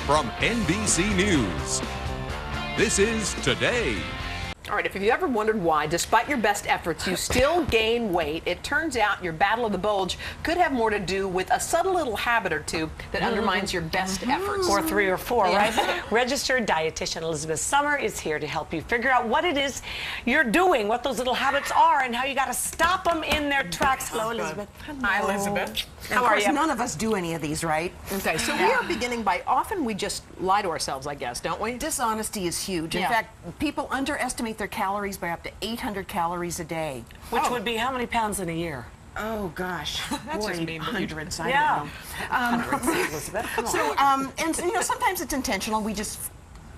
from NBC News. This is Today. All right, if you've ever wondered why, despite your best efforts, you still gain weight, it turns out your battle of the bulge could have more to do with a subtle little habit or two that undermines your best efforts. Or 3 or 4, right? Registered Dietitian Elizabeth Somer is here to help you figure out what it is you're doing, what those little habits are, and how you got to stop them in their tracks. Hello, Elizabeth. Hi, Elizabeth. How are you? None of us do any of these, right? Okay, so we are beginning by often we just lie to ourselves, I guess, don't we? Dishonesty is huge. In fact, people underestimate their calories by up to 800 calories a day. Which would be how many pounds in a year? Oh gosh, That's just mean, but hundreds. I Yeah. don't know. Hundreds, Elizabeth. Come on. So, and you know, sometimes it's intentional. We just,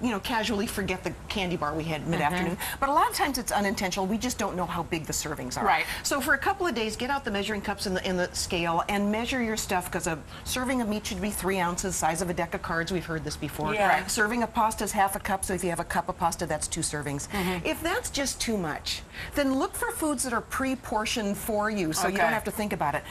you know, casually forget the candy bar we had mid-afternoon. But a lot of times it's unintentional. We just don't know how big the servings are. Right. So for a couple of days, get out the measuring cups in the scale and measure your stuff, because a serving of meat should be 3 ounces, size of a deck of cards. We've heard this before. Yeah. Right. Serving of pasta is half a cup, so if you have a cup of pasta, that's 2 servings. If that's just too much, then look for foods that are pre-portioned for you, so you don't have to think about it.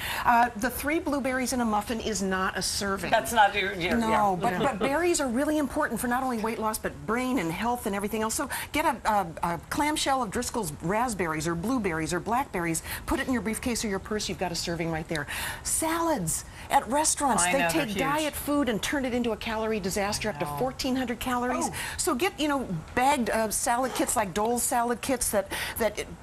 The 3 blueberries in a muffin is not a serving. That's not your No, but berries are really important for not only weight loss, but brain and health and everything else. So get a clamshell of Driscoll's raspberries or blueberries or blackberries, put it in your briefcase or your purse, you've got a serving right there. Salads at restaurants, they take diet food and turn it into a calorie disaster, up to 1,400 calories. So get, you know, bagged salad kits like Dole's salad kits that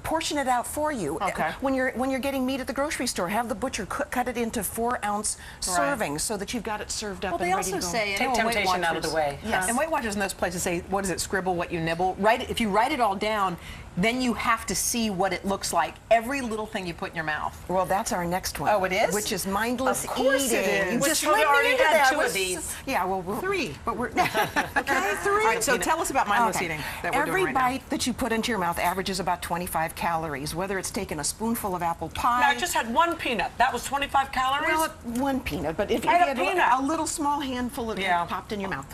portion it out for you. When you're getting meat at the grocery store, have the butcher cut it into 4-ounce servings so that you've got it served up and ready to go. Well, they also say, take temptation out of the way. Yes. And Weight Watchers in those places say, what is it, scribble what you nibble? If you write it all down, then you have to see what it looks like. Every little thing you put in your mouth. Well, that's our next one. Oh, it is? Which is mindless Of course eating. it is. You Which just we led me already into had that. 2 of these. Yeah, well, 3. But we're okay, 3. All right, so tell us about mindless eating that we're Every doing right bite that you put into your mouth averages about 25 calories, whether it's taking a spoonful of apple pie. Now, I just had 1 peanut. That was 25 calories? Well, 1 peanut, but if you I had had a peanut. a little small handful of it popped in your mouth.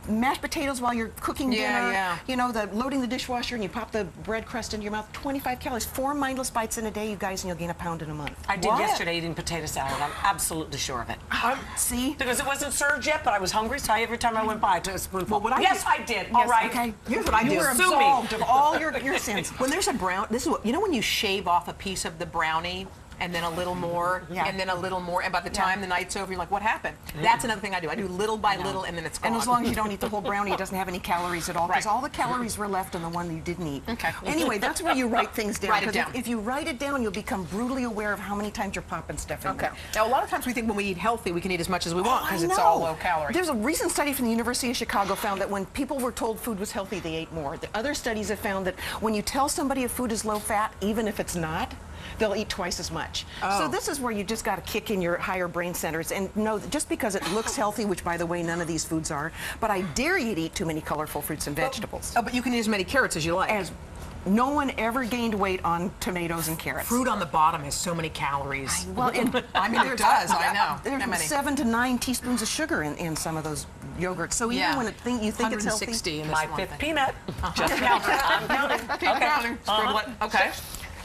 Mashed potatoes while you're cooking dinner, you know, loading the dishwasher and you pop the bread crust into your mouth, 25 calories. 4 mindless bites in a day, you guys, and you'll gain a pound in a month. I did yesterday eating potato salad. I'm absolutely sure of it. See? Because it wasn't served yet, but I was hungry, so every time I went by, I took a spoonful. Well, what I yes, do- I did. All right. Okay. Here's what I do. You were Sue me. absolved of all your sins. When there's a this is what, you know when you shave off a piece of the brownie and then a little more, and then a little more, and by the time the night's over, you're like, what happened? That's another thing I do. I do little by little, and then it's gone. And as long as you don't eat the whole brownie, it doesn't have any calories at all, because all the calories were left in the one that you didn't eat. Okay. Anyway, that's where you write things down. Write it 'cause down. If you write it down, you'll become brutally aware of how many times you're popping stuff in there. Now, a lot of times we think when we eat healthy, we can eat as much as we want because I it's know. all low calorie. There's a recent study from the University of Chicago found that when people were told food was healthy, they ate more. The other studies have found that when you tell somebody a food is low fat, even if it's not, they'll eat twice as much. So this is where you just got to kick in your higher brain centers and know that just because it looks healthy, which by the way none of these foods are, but I dare you to eat too many colorful fruits and vegetables. But you can eat as many carrots as you like. As no one ever gained weight on tomatoes and carrots. Fruit on the bottom has so many calories. Well, I mean, it does. I know. There's How many? 7 to 9 teaspoons of sugar in some of those yogurts. So even when you think it's healthy, 160 in this My one 5th thing. peanut. Just counting. I'm counting. Keep counting. Scribble it. Okay.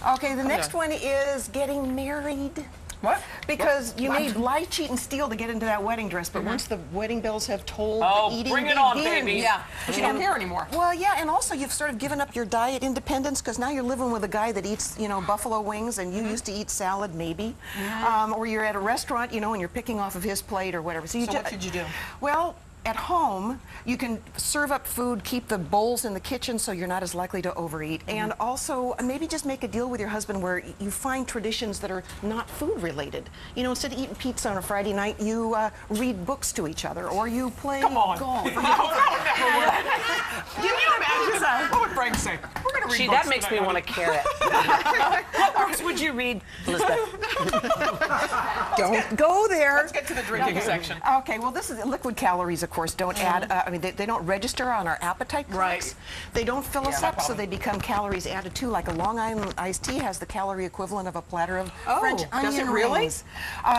Okay, the next one is getting married. What? Because you may lie, cheat, and steal to get into that wedding dress, but once the wedding bells have tolled, Oh, the eating bring it on, begins. baby. Yeah. But you don't care anymore. Well, yeah, and also you've sort of given up your diet independence because now you're living with a guy that eats, you know, buffalo wings, and you used to eat salad, maybe. Or you're at a restaurant, you know, and you're picking off of his plate or whatever. So what should you do? Well, at home, you can serve up food, keep the bowls in the kitchen so you're not as likely to overeat, and also maybe just make a deal with your husband where you find traditions that are not food related. You know, instead of eating pizza on a Friday night, you read books to each other, or you play golf. Can you imagine? What would Frank say? We're going to read Gee, books that makes me tonight. want to carrot. What books would you read, Elizabeth? Don't go there. Let's get to the drinking section. Okay, well, this is liquid calories, of course, don't add, I mean, they don't register on our appetite clocks. Right. They don't fill us no up, so problem. they become calories added to, like a Long Island iced tea has the calorie equivalent of a platter of French does it onion really? rings.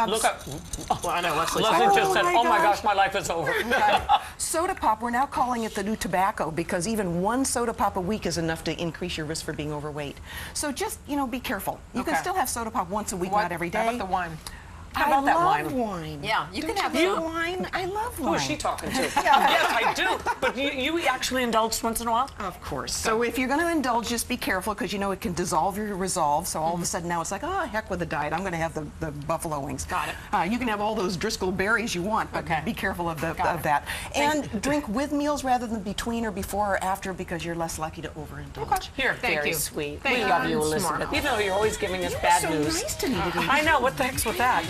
Look up. Well, I know Leslie. Leslie just said, my oh my gosh. gosh, my life is over. Soda pop, we're now calling it the new tobacco because even 1 soda pop a week is enough to increase your risk for being overweight. So just, you know, be careful. You can Okay. still have soda pop once a week, What? not every day. How about the wine? How about that wine? I love wine. Yeah, you Don't can have you some. wine. I love wine. Who is she talking to? Yes, I do. But you actually indulge once in a while? Of course. So if you're going to indulge, just be careful because you know it can dissolve your resolve. So all of a sudden now it's like, oh, heck with the diet. I'm going to have the buffalo wings. Got it. You can have all those Driscoll berries you want, but Okay. be careful of that. And drink with meals rather than between or before or after because you're less likely to overindulge. You're Thank very you. sweet. Thank we you. love you, I'm Elizabeth. smart. Even though you're always giving us bad So news. nice to me today. I know. What the heck's with that?